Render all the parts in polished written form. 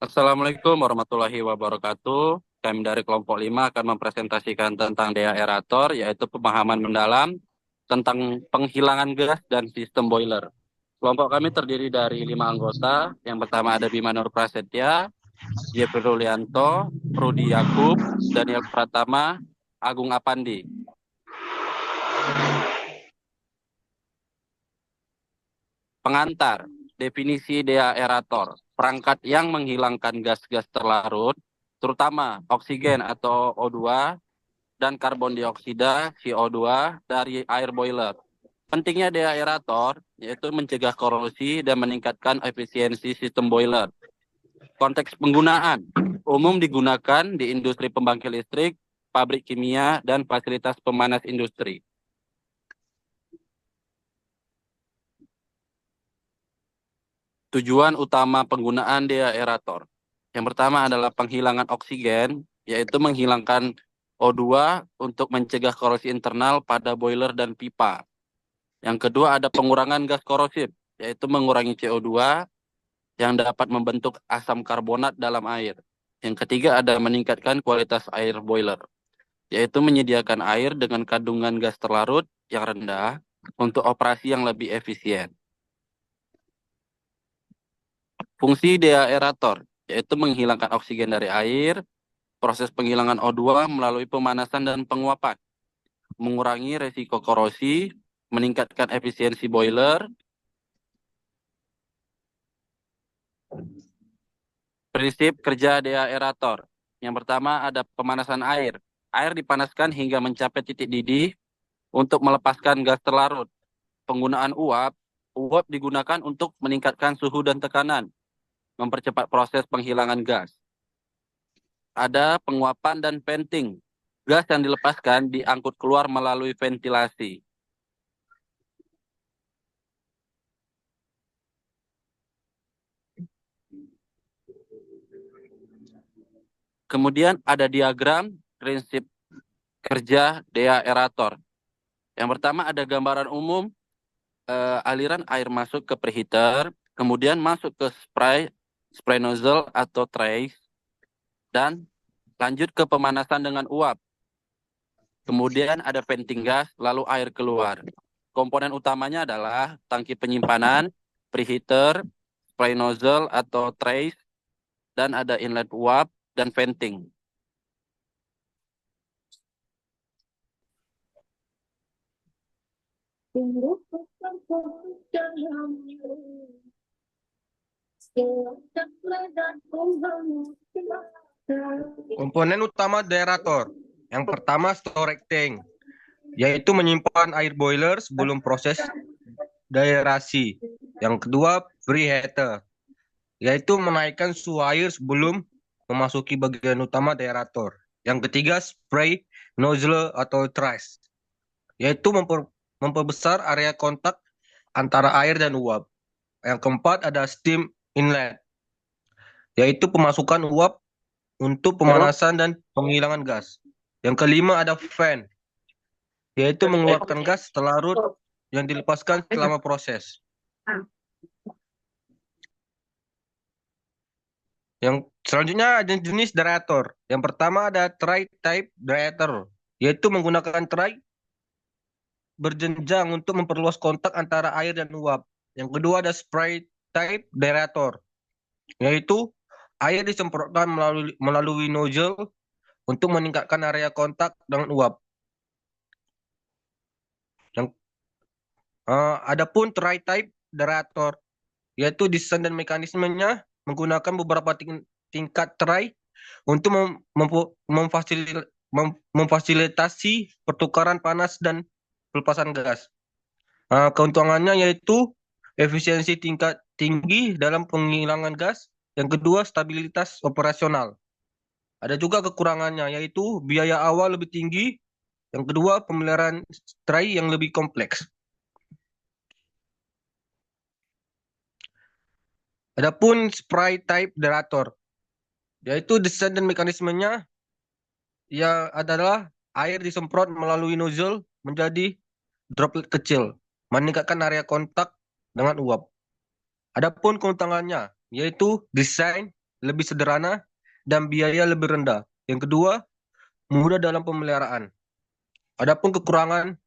Assalamualaikum warahmatullahi wabarakatuh. Kami dari kelompok 5 akan mempresentasikan tentang DA aerator, yaitu pemahaman mendalam tentang penghilangan gas dan sistem boiler. Kelompok kami terdiri dari 5 anggota. Yang pertama ada Bima Nur Prasetya, Jeffrey Rulianto, Rudi Yakub, Daniel Pratama, Agung Apandi. Pengantar, definisi DA aerator, perangkat yang menghilangkan gas-gas terlarut, terutama oksigen atau O2, dan karbon dioksida CO2 dari air boiler. Pentingnya deaerator yaitu mencegah korosi dan meningkatkan efisiensi sistem boiler. Konteks penggunaan umum digunakan di industri pembangkit listrik, pabrik kimia, dan fasilitas pemanas industri. Tujuan utama penggunaan deaerator. Yang pertama adalah penghilangan oksigen, yaitu menghilangkan O2 untuk mencegah korosi internal pada boiler dan pipa. Yang kedua ada pengurangan gas korosif, yaitu mengurangi CO2 yang dapat membentuk asam karbonat dalam air. Yang ketiga ada meningkatkan kualitas air boiler, yaitu menyediakan air dengan kandungan gas terlarut yang rendah untuk operasi yang lebih efisien. Fungsi deaerator, yaitu menghilangkan oksigen dari air, proses penghilangan O2 melalui pemanasan dan penguapan, mengurangi resiko korosi, meningkatkan efisiensi boiler. Prinsip kerja deaerator. Yang pertama ada pemanasan air. Air dipanaskan hingga mencapai titik didih untuk melepaskan gas terlarut. Penggunaan uap. Uap digunakan untuk meningkatkan suhu dan tekanan, mempercepat proses penghilangan gas. Ada penguapan dan venting. Gas yang dilepaskan diangkut keluar melalui ventilasi. Kemudian ada diagram prinsip kerja deaerator. Yang pertama ada gambaran umum aliran air masuk ke preheater, kemudian masuk ke spray nozzle atau trace, dan lanjut ke pemanasan dengan uap. Kemudian ada venting gas, lalu air keluar. Komponen utamanya adalah tangki penyimpanan, preheater, spray nozzle atau trace, dan ada inlet uap dan venting. Komponen utama deaerator. Yang pertama storage tank, yaitu menyimpan air boiler sebelum proses deaerasi. Yang kedua preheater, yaitu menaikkan suhu air sebelum memasuki bagian utama deaerator. Yang ketiga spray nozzle atau trace, yaitu memperbesar area kontak antara air dan uap. Yang keempat ada steam inlet, yaitu pemasukan uap untuk pemanasan dan penghilangan gas. Yang kelima ada fan, yaitu mengeluarkan gas terlarut yang dilepaskan selama proses. Yang selanjutnya ada jenis deaerator. Yang pertama ada tray-type deaerator, yaitu menggunakan tray berjenjang untuk memperluas kontak antara air dan uap. Yang kedua ada spray-type deaerator, yaitu air disemprotkan melalui nozzle untuk meningkatkan area kontak dengan uap. Yang adapun tray-type deaerator, yaitu desain dan mekanismenya menggunakan beberapa tingkat tray untuk memfasilitasi pertukaran panas dan pelepasan gas. Keuntungannya yaitu efisiensi tingkat tinggi dalam penghilangan gas. Yang kedua, stabilitas operasional. Ada juga kekurangannya, yaitu biaya awal lebih tinggi. Yang kedua, pemeliharaan tray yang lebih kompleks. Adapun spray type deaerator, yaitu desain dan mekanismenya ya adalah air disemprot melalui nozzle menjadi droplet kecil, meningkatkan area kontak dengan uap. Adapun keuntungannya, yaitu desain lebih sederhana, dan biaya lebih rendah. Yang kedua, mudah dalam pemeliharaan. Adapun kekurangan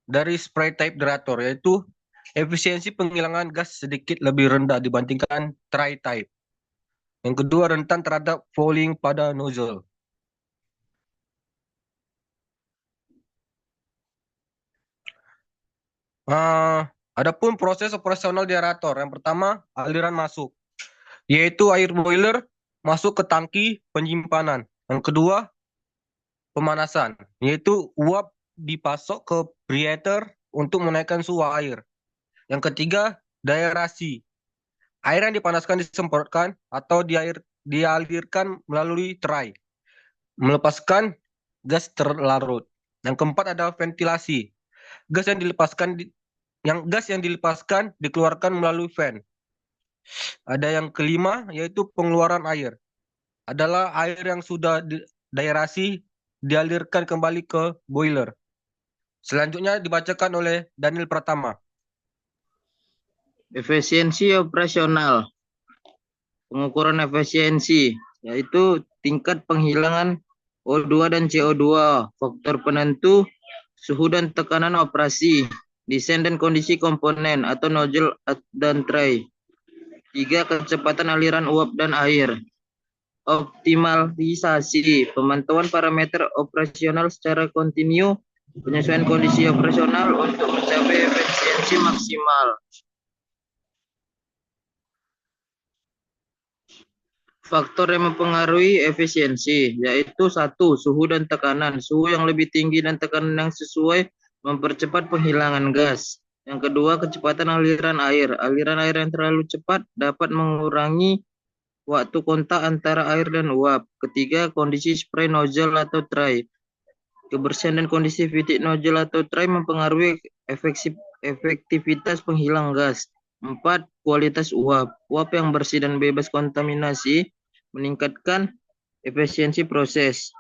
dari spray type derator yaitu efisiensi penghilangan gas sedikit lebih rendah dibandingkan try type. Yang kedua, rentan terhadap fouling pada nozzle. Adapun proses operasional derator, yang pertama aliran masuk, yaitu air boiler masuk ke tangki penyimpanan. Yang kedua, pemanasan, yaitu uap dipasok ke breather untuk menaikkan suhu air. Yang ketiga, daerasi. Air yang dipanaskan disemprotkan atau dialirkan melalui tray, melepaskan gas terlarut. Yang keempat adalah ventilasi. Gas yang dilepaskan dikeluarkan melalui fan. Ada yang kelima yaitu pengeluaran air. Adalah air yang sudah daerasi dialirkan kembali ke boiler. Selanjutnya dibacakan oleh Daniel Pratama. Efisiensi operasional. Pengukuran efisiensi yaitu tingkat penghilangan O2 dan CO2, faktor penentu, suhu dan tekanan operasi, desain dan kondisi komponen atau nozzle dan tray. 3. Kecepatan aliran uap dan air. Optimalisasi, pemantauan parameter operasional secara kontinu, penyesuaian kondisi operasional untuk mencapai efisiensi maksimal. Faktor yang mempengaruhi efisiensi, yaitu 1. Suhu dan tekanan. Suhu yang lebih tinggi dan tekanan yang sesuai mempercepat penghilangan gas. Yang kedua, kecepatan aliran air. Aliran air yang terlalu cepat dapat mengurangi waktu kontak antara air dan uap. Ketiga, kondisi spray nozzle atau tray. Kebersihan dan kondusiviti nozzle atau tray mempengaruhi efektivitas penghilang gas. 4. Kualitas uap. Uap yang bersih dan bebas kontaminasi meningkatkan efisiensi proses.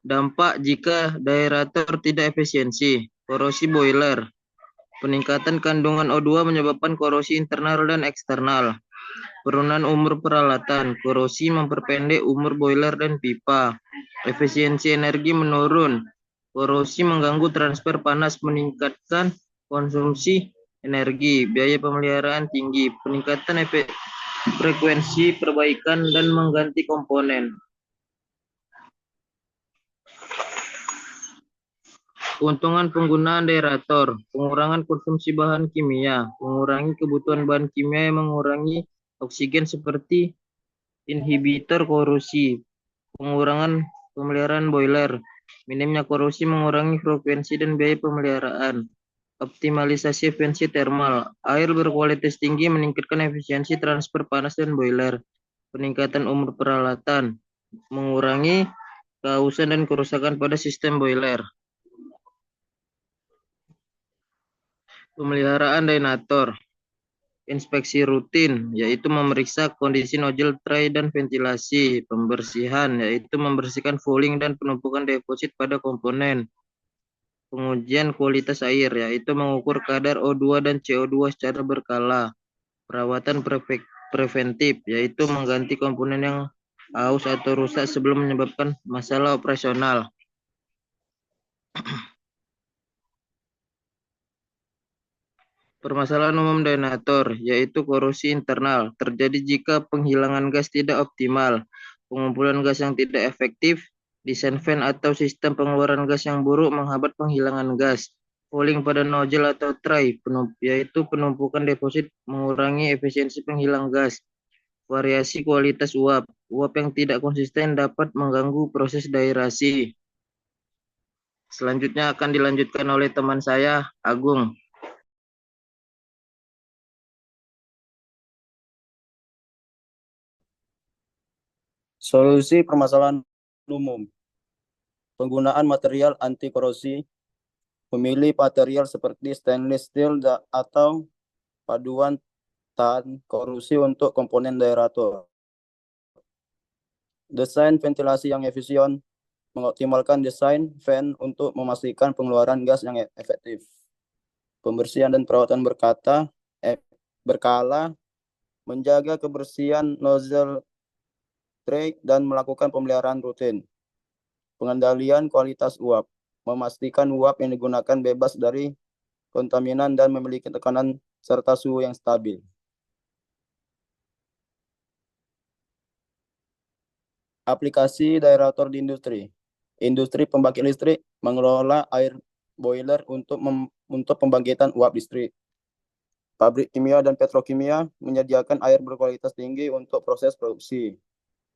Dampak jika daerator tidak efisiensi. Korosi boiler. Peningkatan kandungan O2 menyebabkan korosi internal dan eksternal. Penurunan umur peralatan. Korosi memperpendek umur boiler dan pipa. Efisiensi energi menurun. Korosi mengganggu transfer panas, meningkatkan konsumsi energi. Biaya pemeliharaan tinggi. Peningkatan frekuensi perbaikan dan mengganti komponen. Keuntungan penggunaan daerator, pengurangan konsumsi bahan kimia, mengurangi kebutuhan bahan kimia yang mengurangi oksigen seperti inhibitor korosi, pengurangan pemeliharaan boiler, minimnya korosi mengurangi frekuensi dan biaya pemeliharaan. Optimalisasi efisiensi termal, air berkualitas tinggi meningkatkan efisiensi transfer panas dan boiler. Peningkatan umur peralatan, mengurangi kehausan dan kerusakan pada sistem boiler. Pemeliharaan daerator, inspeksi rutin, yaitu memeriksa kondisi nozzle tray dan ventilasi. Pembersihan, yaitu membersihkan fouling dan penumpukan deposit pada komponen. Pengujian kualitas air, yaitu mengukur kadar O2 dan CO2 secara berkala. Perawatan preventif, yaitu mengganti komponen yang aus atau rusak sebelum menyebabkan masalah operasional. Permasalahan umum daerator, yaitu korosi internal, terjadi jika penghilangan gas tidak optimal, pengumpulan gas yang tidak efektif, desain fan atau sistem pengeluaran gas yang buruk menghambat penghilangan gas, fouling pada nozzle atau tray, yaitu penumpukan deposit mengurangi efisiensi penghilang gas, variasi kualitas uap, uap yang tidak konsisten dapat mengganggu proses daerasi. Selanjutnya akan dilanjutkan oleh teman saya, Agung. Solusi permasalahan umum. Penggunaan material anti korosi. Memilih material seperti stainless steel atau paduan tahan korosi untuk komponen daerator. Desain ventilasi yang efisien. Mengoptimalkan desain fan untuk memastikan pengeluaran gas yang efektif. Pembersihan dan perawatan berkala berkala, menjaga kebersihan nozzle tray dan melakukan pemeliharaan rutin. Pengendalian kualitas uap, memastikan uap yang digunakan bebas dari kontaminan dan memiliki tekanan serta suhu yang stabil. Aplikasi daerator di industri. Industri pembangkit listrik mengelola air boiler untuk pembangkitan uap listrik. Pabrik kimia dan petrokimia menyediakan air berkualitas tinggi untuk proses produksi.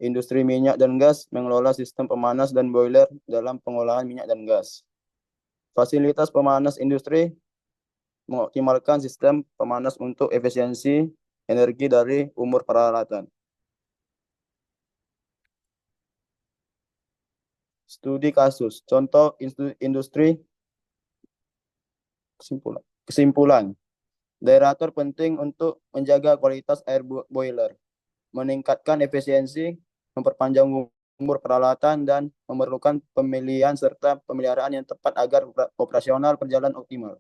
Industri minyak dan gas mengelola sistem pemanas dan boiler dalam pengolahan minyak dan gas. Fasilitas pemanas industri mengoptimalkan sistem pemanas untuk efisiensi energi dari umur peralatan. Studi kasus, contoh industri. Kesimpulan, daerator penting untuk menjaga kualitas air boiler, meningkatkan efisiensi, memperpanjang umur peralatan, dan memerlukan pemilihan serta pemeliharaan yang tepat agar operasional berjalan optimal.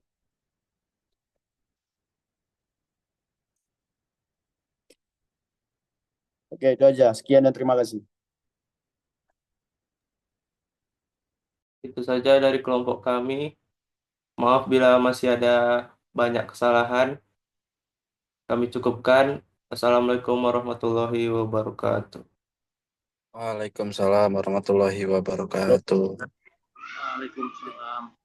Oke, itu aja. Sekian dan terima kasih. Itu saja dari kelompok kami. Maaf bila masih ada banyak kesalahan. Kami cukupkan. Assalamualaikum warahmatullahi wabarakatuh. Waalaikumsalam warahmatullahi wabarakatuh. Waalaikumsalam.